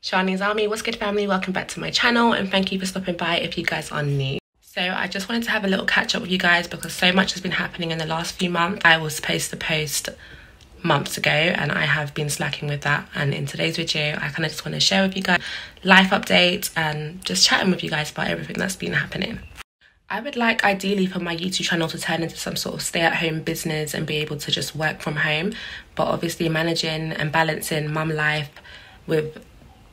Shani's Army, what's good family? Welcome back to my channel and thank you for stopping by if you guys are new. So I just wanted to have a little catch up with you guys because so much has been happening in the last few months. I was supposed to post months ago and I have been slacking with that, and in today's video I kind of just want to share with you guys life updates and just chatting with you guys about everything that's been happening. I would like ideally for my YouTube channel to turn into some sort of stay-at-home business and be able to just work from home, but obviously managing and balancing mum life with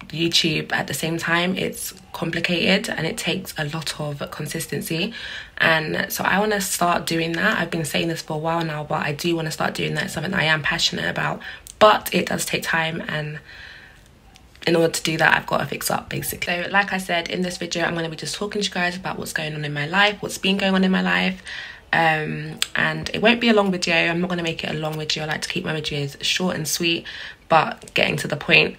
YouTube at the same time, it's complicated and it takes a lot of consistency, and so I want to start doing that. I've been saying this for a while now, but I do want to start doing that. It's something that I am passionate about, but it does take time, and in order to do that I've got to fix up basically. So like I said, in this video I'm going to be just talking to you guys about what's going on in my life, what's been going on in my life, and it won't be a long video. I'm not going to make it a long video. I like to keep my videos short and sweet but getting to the point.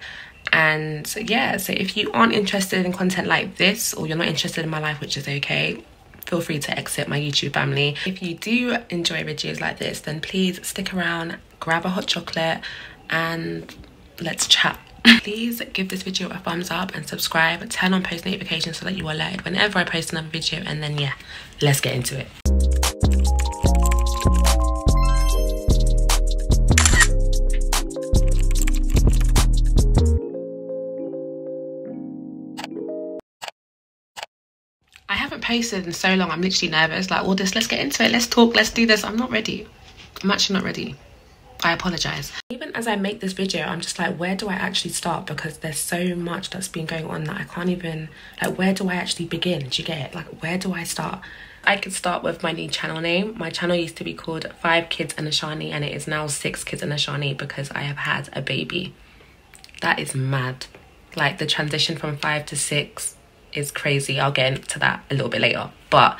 And yeah, so if you aren't interested in content like this, or you're not interested in my life, which is okay, feel free to exit my YouTube family. If you do enjoy videos like this, then please stick around, grab a hot chocolate and let's chat. Please give this video a thumbs up and subscribe, turn on post notifications so that you are alerted whenever I post another video, and then yeah, let's get into it. I haven't posted in so long, I'm literally nervous, like all this, let's get into it, let's talk, let's do this. I'm not ready. I'm actually not ready. I apologize. Even as I make this video, I'm just like, where do I actually start? Because there's so much that's been going on that I can't even, like, where do I actually begin? Do you get it? Like, where do I start? I could start with my new channel name. My channel used to be called 5 Kids A Siany, and it is now 6 Kids A Siany because I have had a baby. That is mad. Like, the transition from 5 to 6 is crazy. I'll get into that a little bit later, but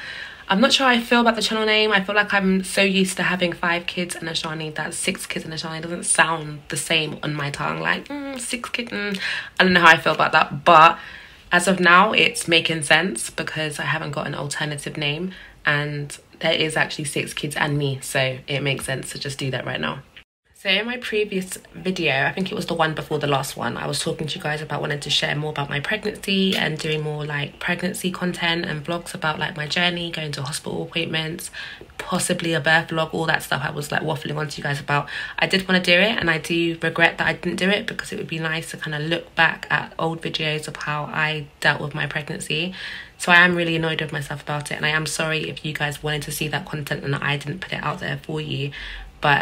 I'm not sure how I feel about the channel name. I feel like I'm so used to having 5 Kids A Siany that 6 Kids A Siany doesn't sound the same on my tongue. Like 6 kids, I don't know how I feel about that, but as of now it's making sense because I haven't got an alternative name and there is actually 6 kids and me, so it makes sense to just do that right now. So in my previous video, I think it was the one before the last one, I was talking to you guys about wanting to share more about my pregnancy and doing more like pregnancy content and vlogs about like my journey, going to hospital appointments, possibly a birth vlog, all that stuff I was like waffling on to you guys about. I did want to do it and I do regret that I didn't do it because it would be nice to kind of look back at old videos of how I dealt with my pregnancy. So I am really annoyed with myself about it, and I am sorry if you guys wanted to see that content and I didn't put it out there for you. But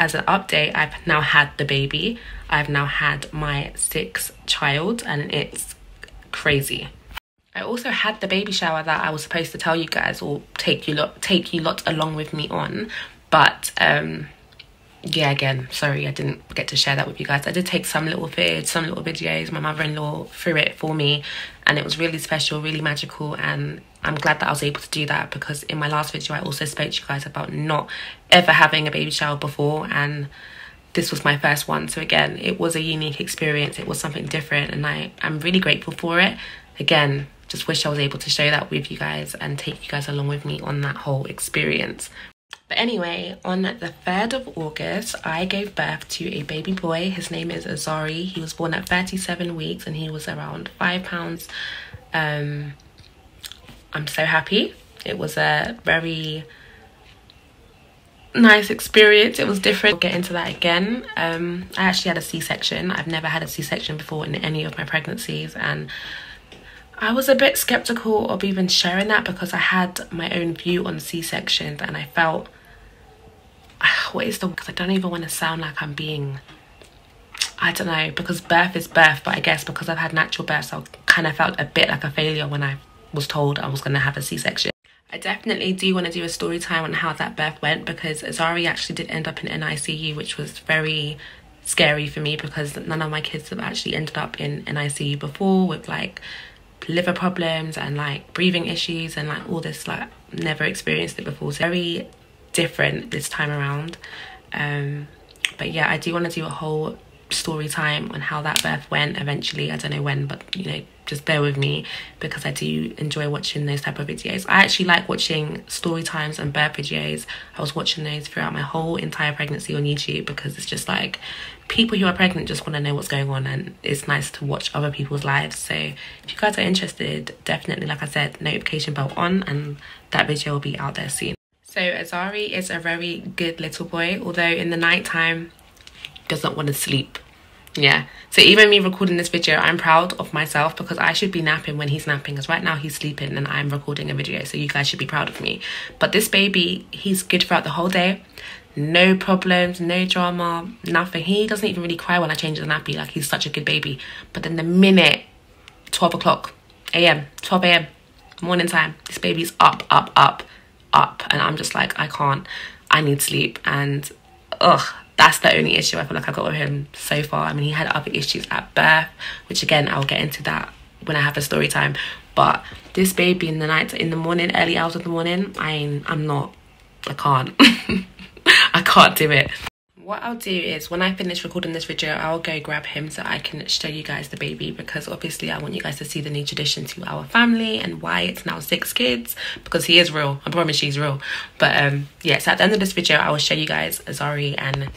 as an update, I've now had the baby. I've now had my 6th child and it's crazy. I also had the baby shower that I was supposed to tell you guys or take you lot along with me on, but yeah, again, sorry I didn't get to share that with you guys. I did take some little footage, some little videos. My mother-in-law threw it for me and it was really special, really magical, and I'm glad that I was able to do that because in my last video I also spoke to you guys about not ever having a baby shower before, and this was my first one. So again, it was a unique experience, it was something different, and I'm really grateful for it. Again, just wish I was able to share that with you guys and take you guys along with me on that whole experience. But anyway, on the 3rd of August, I gave birth to a baby boy. His name is Azari. He was born at 37 weeks and he was around 5 pounds. I'm so happy. It was a very nice experience. It was different. I'll get into that again. I actually had a C-section. I've never had a C-section before in any of my pregnancies, and I was a bit skeptical of even sharing that because I had my own view on C-sections and I felt, because I don't even want to sound like I'm being, I don't know, because birth is birth, but I guess because I've had natural births, I kind of felt a bit like a failure when I was told I was going to have a C-section. I definitely do want to do a story time on how that birth went because Azari actually did end up in NICU, which was very scary for me because none of my kids have actually ended up in NICU before with like liver problems and like breathing issues and like all this. Like, never experienced it before, so very different this time around. But yeah, I do want to do a whole story time on how that birth went eventually. I don't know when, but you know, just bear with me because I do enjoy watching those type of videos. I actually like watching story times and birth videos. I was watching those throughout my whole entire pregnancy on YouTube because it's just like people who are pregnant just want to know what's going on, and it's nice to watch other people's lives. So if you guys are interested, definitely, like I said, notification bell on, and that video will be out there soon. So Azari is a very good little boy, although in the night time does not want to sleep. Yeah, so even me recording this video, I'm proud of myself because I should be napping when he's napping, because right now he's sleeping and I'm recording a video, so you guys should be proud of me. But this baby, he's good throughout the whole day. No problems, no drama, nothing. He doesn't even really cry when I change the nappy. Like, he's such a good baby. But then the minute 12 o'clock a.m, 12 a.m, morning time, this baby's up, and I'm just like, I need sleep. And that's the only issue I feel like I got with him so far. I mean, he had other issues at birth, which again, I'll get into that when I have a story time. But this baby in the morning, early hours of the morning, I can't. I can't do it. What I'll do is when I finish recording this video, I'll go grab him so I can show you guys the baby, because obviously I want you guys to see the new tradition to our family and why it's now 6 kids, because he is real. I promise he's real. But yeah, so at the end of this video, I will show you guys Azari, and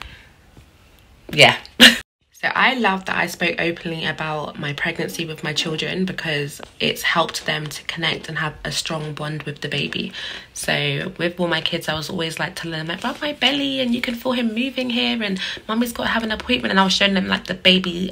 yeah. So I love that I spoke openly about my pregnancy with my children because it's helped them to connect and have a strong bond with the baby. So with all my kids, I was always like telling them, like, rub my belly and you can feel him moving here, and mummy's got to have an appointment. And I was showing them like the baby,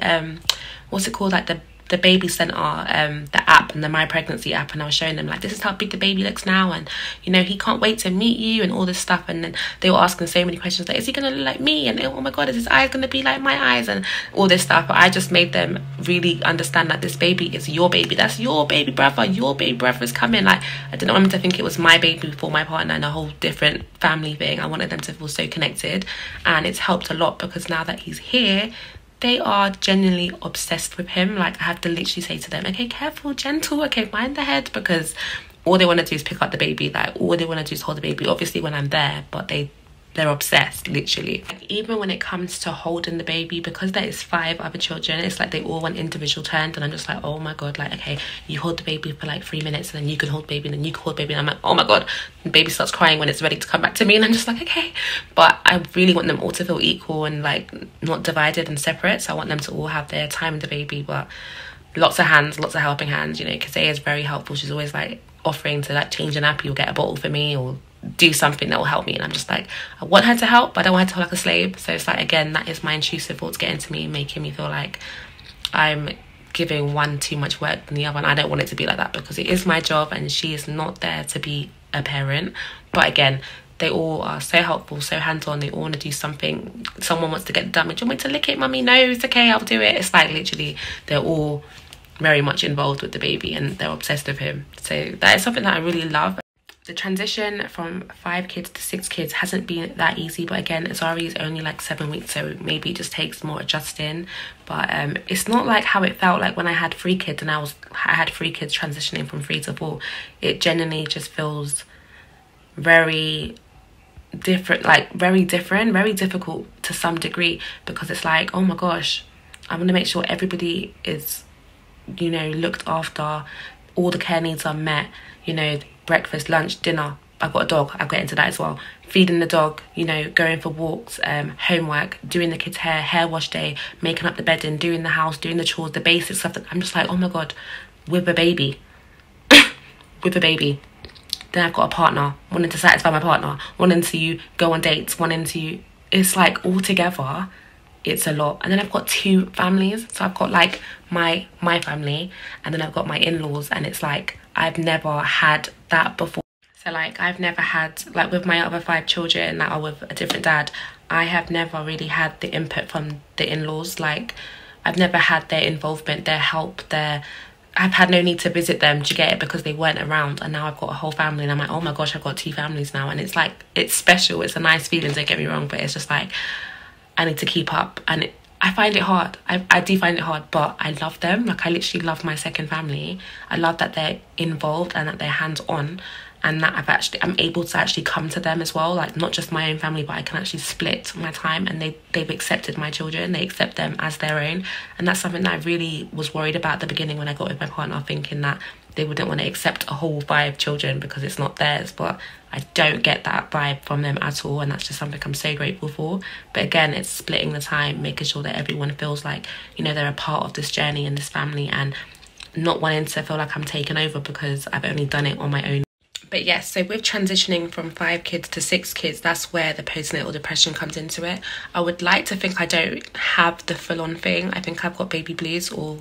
what's it called, like the baby center, the app, and the My Pregnancy app, and I was showing them like, this is how big the baby looks now, and you know, he can't wait to meet you and all this stuff. And then they were asking so many questions like, is he gonna look like me, and oh my god, is his eyes gonna be like my eyes, and all this stuff. But I just made them really understand that this baby is your baby, that's your baby brother, your baby brother is coming. Like, I didn't want them to think it was my baby for my partner and a whole different family thing. I wanted them to feel so connected, and it's helped a lot because now that he's here, they are genuinely obsessed with him. Like, I have to literally say to them, okay, careful, gentle, okay, mind the head, because all they want to do is pick up the baby. Like, all they want to do is hold the baby, obviously when I'm there, but they're obsessed, literally. Like, even when it comes to holding the baby, because there is 5 other children, it's like they all want individual turns, and I'm just like, oh my god, like, okay, you hold the baby for like 3 minutes, and then you can hold the baby, and then you can hold the baby, and I'm like, oh my god, the baby starts crying when it's ready to come back to me, and I'm just like, okay. But I really want them all to feel equal and like not divided and separate, so I want them to all have their time with the baby. But lots of hands, lots of helping hands, you know. Kazea is very helpful. She's always like offering to like change a nappy or get a bottle for me or do something that will help me, and I'm just like, I want her to help, but I don't want her to feel like a slave. So it's like, again, that is my intrusive thoughts getting to me, making me feel like I'm giving one too much work than the other, and I don't want it to be like that because it is my job and she is not there to be a parent. But again, they all are so helpful, so hands-on. They all want to do something. Someone wants to get done. Do you want me to lick it, mummy? No, it's okay, I'll do it. It's like literally they're all very much involved with the baby and they're obsessed with him. So that is something that I really love. The transition from 5 kids to 6 kids hasn't been that easy, but again, Azari is only like 7 weeks, so maybe it just takes more adjusting. But it's not like how it felt like when I had 3 kids and I had 3 kids transitioning from 3 to 4. It genuinely just feels very different, like very difficult to some degree, because it's like, oh my gosh, I want to make sure everybody is, you know, looked after, all the care needs are met, you know, breakfast, lunch, dinner. I've got a dog, I'll get into that as well. Feeding the dog, you know, going for walks, homework, doing the kids' hair wash day, making up the bedding, doing the house, doing the chores, the basic stuff. That I'm just like, oh my god, with a baby. With a baby. Then I've got a partner, wanting to satisfy my partner, wanting to go on dates, wanting to, it's like all together, it's a lot. And then I've got 2 families. So I've got like my family, and then I've got my in-laws, and it's like, I've never had that before. So like, I've never had, like with my other 5 children that are with a different dad, I have never really had the input from the in-laws. Like, I've never had their involvement, their help, I've had no need to visit them, do you get it, because they weren't around. And now I've got a whole family, and I'm like, oh my gosh, I've got 2 families now. And it's like, it's special, it's a nice feeling, don't get me wrong, but it's just like, I need to keep up. And I find it hard. I do find it hard, but I love them. Like, I literally love my second family. I love that they're involved and that they're hands-on. and that I'm able to actually come to them as well, like not just my own family, but I can actually split my time, and they've accepted my children, they accept them as their own. And that's something that I really was worried about at the beginning when I got with my partner, thinking that they wouldn't want to accept a whole 5 children because it's not theirs. But I don't get that vibe from them at all, and that's just something I'm so grateful for. But again, it's splitting the time, making sure that everyone feels like, you know, they're a part of this journey and this family, and not wanting to feel like I'm taken over because I've only done it on my own. But yes, so with transitioning from 5 kids to 6 kids, that's where the postnatal depression comes into it. I would like to think I don't have the full-on thing. I think I've got baby blues, or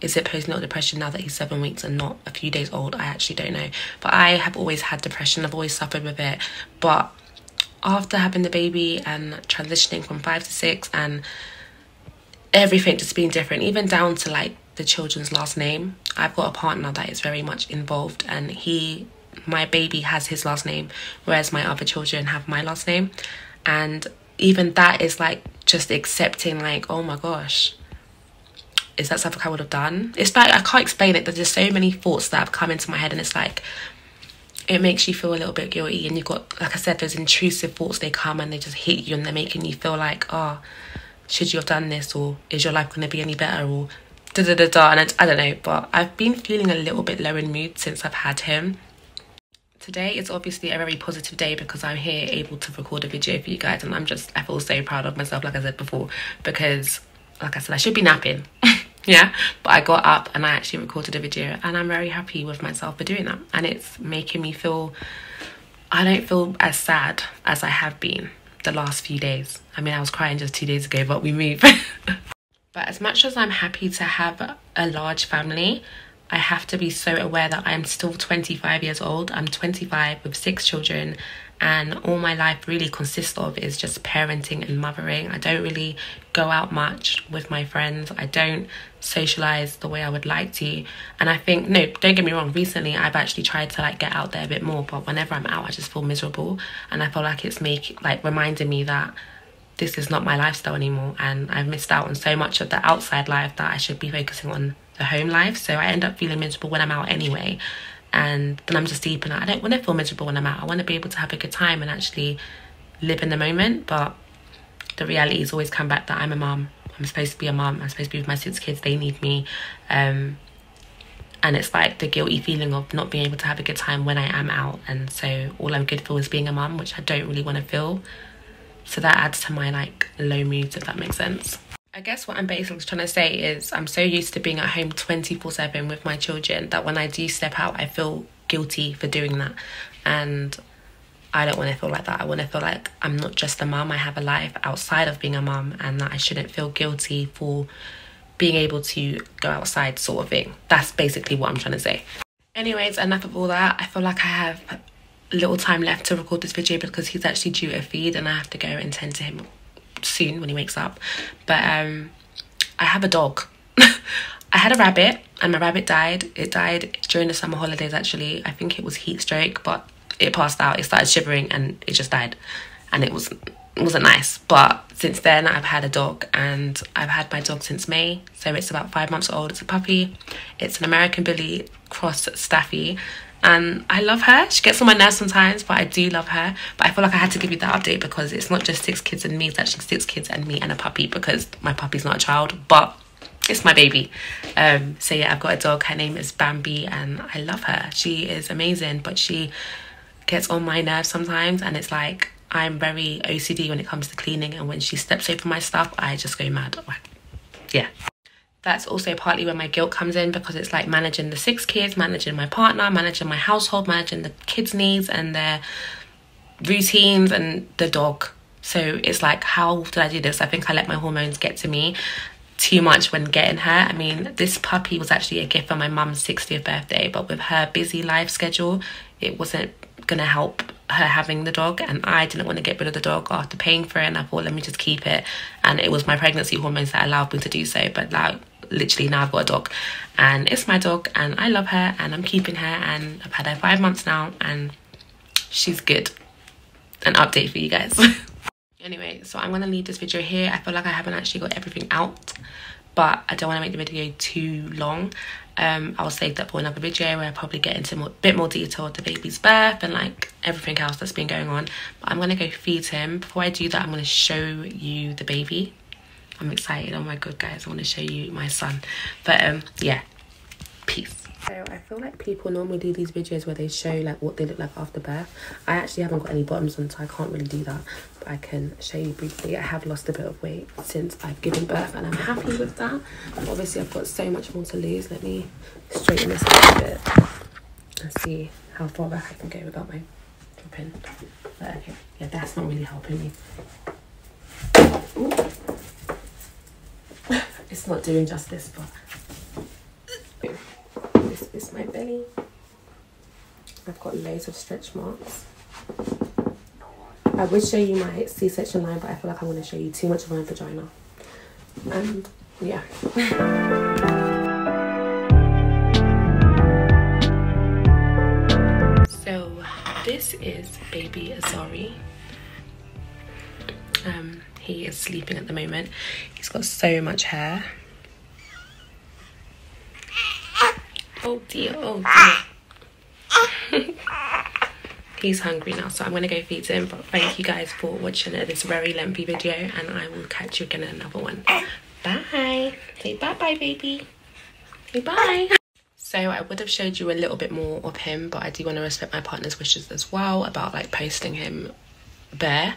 is it postnatal depression now that he's 7 weeks and not a few days old? I actually don't know. But I have always had depression. I've always suffered with it. But after having the baby and transitioning from 5 to 6 and everything just being different, even down to like the children's last name, I've got a partner that is very much involved, and my baby has his last name, whereas my other children have my last name. And even that is like just accepting, like, oh my gosh, is that something I would have done? It's like, I can't explain it. There's just so many thoughts that have come into my head, and it's like, it makes you feel a little bit guilty. And you've got, like I said, those intrusive thoughts, they come and they just hit you, and they're making you feel like, oh, should you have done this, or is your life going to be any better, or da-da-da-da. And I don't know, but I've been feeling a little bit low in mood since I've had him. Today is obviously a very positive day because I'm here able to record a video for you guys, and I feel so proud of myself, like I said before, because like I said, I should be napping. Yeah, but I got up and I actually recorded a video, and I'm very happy with myself for doing that. And it's making me feel, I don't feel as sad as I have been the last few days. I mean, I was crying just 2 days ago, but we move. But as much as I'm happy to have a large family, I have to be so aware that I'm still 25 years old. I'm 25 with 6 children, and all my life really consists of is just parenting and mothering. I don't really go out much with my friends. I don't socialize the way I would like to. And I think, no, don't get me wrong, recently I've actually tried to like get out there a bit more, but whenever I'm out I just feel miserable, and I feel like it's reminding me that this is not my lifestyle anymore, and I've missed out on so much of the outside life that I should be focusing on the home life. So I end up feeling miserable when I'm out anyway, and then I'm just deep in it. I don't want to feel miserable when I'm out. I want to be able to have a good time and actually live in the moment. But the reality has always come back that I'm a mum. I'm supposed to be a mum. I'm supposed to be with my 6 kids. They need me. And it's like the guilty feeling of not being able to have a good time when I am out. And so all I'm good for is being a mum, which I don't really want to feel. So that adds to my like low moods, if that makes sense. I guess what I'm basically trying to say is I'm so used to being at home 24/7 with my children that when I do step out, I feel guilty for doing that. And I don't want to feel like that. I want to feel like I'm not just a mum. I have a life outside of being a mum, and that I shouldn't feel guilty for being able to go outside, sort of thing. That's basically what I'm trying to say. Anyways, enough of all that. I feel like I have little time left to record this video because he's actually due a feed, and I have to go and tend to him soon when he wakes up. But I have a dog. I had a rabbit, and my rabbit died. It died during the summer holidays, actually. I think it was heat stroke, but it passed out. It started shivering and it just died, and it wasn't nice. But since then I've had a dog, and I've had my dog since May, so it's about 5 months old. It's a puppy. It's an American Bully cross Staffy, and I love her. She gets on my nerves sometimes, but I do love her. But I feel like I had to give you that update because it's not just 6 kids and me, it's actually 6 kids and me and a puppy, because my puppy's not a child, but it's my baby. So yeah, I've got a dog. Her name is Bambi, and I love her. She is amazing, but she gets on my nerves sometimes, and it's like I'm very OCD when it comes to cleaning, and when she steps over my stuff, I just go mad. Yeah. That's also partly where my guilt comes in, because it's like managing the 6 kids, managing my partner, managing my household, managing the kids' needs and their routines, and the dog. So it's like, how did I do this? I think I let my hormones get to me too much when getting her. I mean, this puppy was actually a gift for my mum's 60th birthday, but with her busy life schedule, it wasn't gonna help her having the dog, and I didn't want to get rid of the dog after paying for it, and I thought, let me just keep it. And it was my pregnancy hormones that allowed me to do so. But now, literally, now I've got a dog, and it's my dog, and I love her, and I'm keeping her, and I've had her 5 months now, and she's good. An update for you guys. Anyway, so I'm gonna leave this video here. I feel like I haven't actually got everything out, but I don't want to make the video too long. I'll save that for another video where I probably get into a bit more detail of the baby's birth and like everything else that's been going on. But I'm gonna go feed him. Before I do that, I'm gonna show you the baby. I'm excited. Oh my god, guys, I want to show you my son. But yeah, peace. So I feel like people normally do these videos where they show like what they look like after birth. I actually haven't got any bottoms on, so I can't really do that, but I can show you briefly. I have lost a bit of weight since I've given birth and I'm happy with that. But obviously I've got so much more to lose. Let me straighten this up a bit and see how far back I can go without my dripping. But okay, yeah, that's not really helping me. Ooh. It's not doing justice, but this is my belly. I've got loads of stretch marks. I would show you my C-section line, but I feel like I'm going to show you too much of my vagina. And yeah. So this is baby Azari. He is sleeping at the moment. He's got so much hair. Oh dear, oh dear. He's hungry now, so I'm gonna go feed him. But thank you guys for watching this very lengthy video, and I will catch you again in another one. Bye. Say bye bye, baby. Say bye. So I would have showed you a little bit more of him, but I do want to respect my partner's wishes as well about like posting him bare.